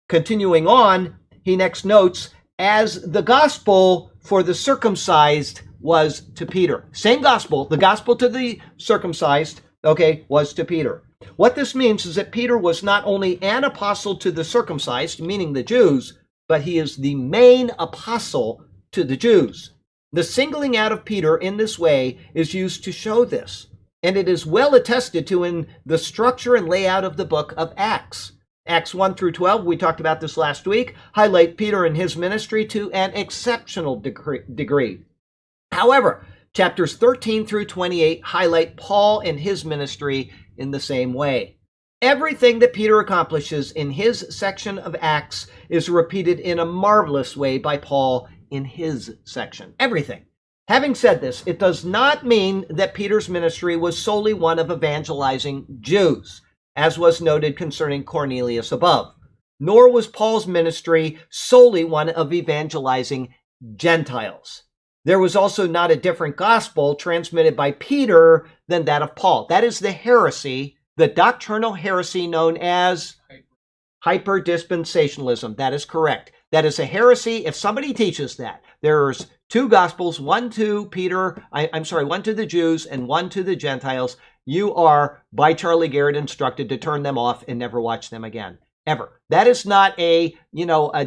Continuing on, he next notes, as the gospel for the circumcised was to Peter. Same gospel, the gospel to the circumcised, okay, was to Peter. What this means is that Peter was not only an apostle to the circumcised, meaning the Jews, but he is the main apostle to the Jews. The singling out of Peter in this way is used to show this, and it is well attested to in the structure and layout of the book of Acts. Acts 1 through 12, we talked about this last week, highlight Peter and his ministry to an exceptional degree. However, chapters 13 through 28 highlight Paul and his ministry in the same way. Everything that Peter accomplishes in his section of Acts is repeated in a marvelous way by Paul in his section. Everything. Having said this, it does not mean that Peter's ministry was solely one of evangelizing Jews, as was noted concerning Cornelius above. Nor was Paul's ministry solely one of evangelizing Gentiles. There was also not a different gospel transmitted by Peter than that of Paul. That is the heresy, the doctrinal heresy known as hyper-dispensationalism. That is correct. That is a heresy. If somebody teaches that, there's two gospels, one to the Jews and one to the Gentiles, you are, by Charlie Garrett, instructed to turn them off and never watch them again. Ever. That is not a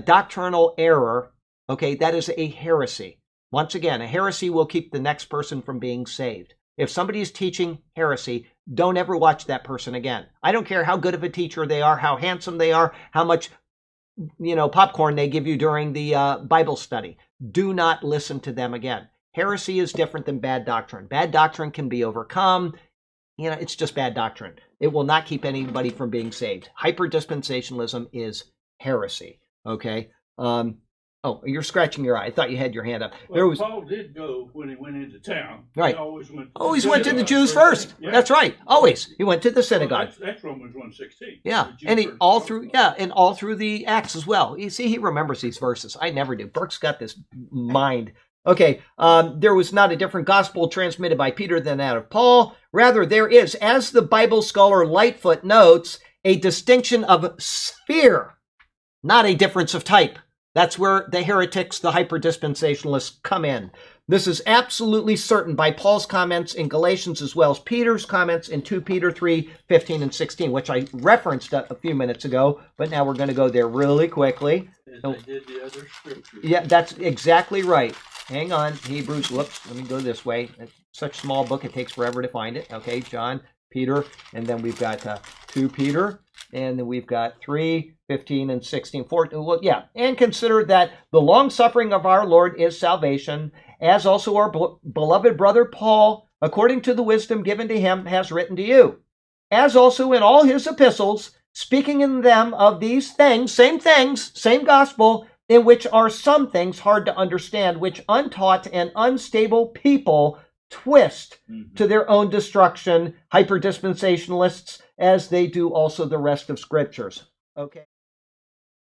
doctrinal error. Okay, that is a heresy. Once again, a heresy will keep the next person from being saved. If somebody is teaching heresy, don't ever watch that person again. I don't care how good of a teacher they are, how handsome they are, how much popcorn they give you during the Bible study. Do not listen to them again. Heresy is different than bad doctrine. Bad doctrine can be overcome. It's just bad doctrine. It will not keep anybody from being saved. Hyper-dispensationalism is heresy. Okay? Oh, you're scratching your eye. I thought you had your hand up. Well, Paul did go when he went into town. Right. He always went to the Jews first. Yeah. That's right. Always. He went to the synagogue. Well, that's Romans 1:16. Yeah. And all through the Acts as well. You see, he remembers these verses. I never do. Burke's got this mind. Okay. There was not a different gospel transmitted by Peter than that of Paul. Rather, there is, as the Bible scholar Lightfoot notes, a distinction of sphere, not a difference of type. That's where the heretics, the hyper-dispensationalists come in. This is absolutely certain by Paul's comments in Galatians as well as Peter's comments in 2 Peter 3:15 and 16, which I referenced a few minutes ago, but now we're going to go there really quickly. As they did the other scriptures. Yeah, that's exactly right. Hang on, Hebrews, whoops, let me go this way. It's such a small book, it takes forever to find it. Okay, John, Peter, and then we've got 2 Peter, and then we've got 3:15 and 16. Well, yeah, and consider that the long-suffering of our Lord is salvation, as also our beloved brother Paul, according to the wisdom given to him, has written to you. As also in all his epistles, speaking in them of these things, same gospel, in which are some things hard to understand, which untaught and unstable people twist to their own destruction, hyper-dispensationalists, as they do also the rest of scriptures. Okay.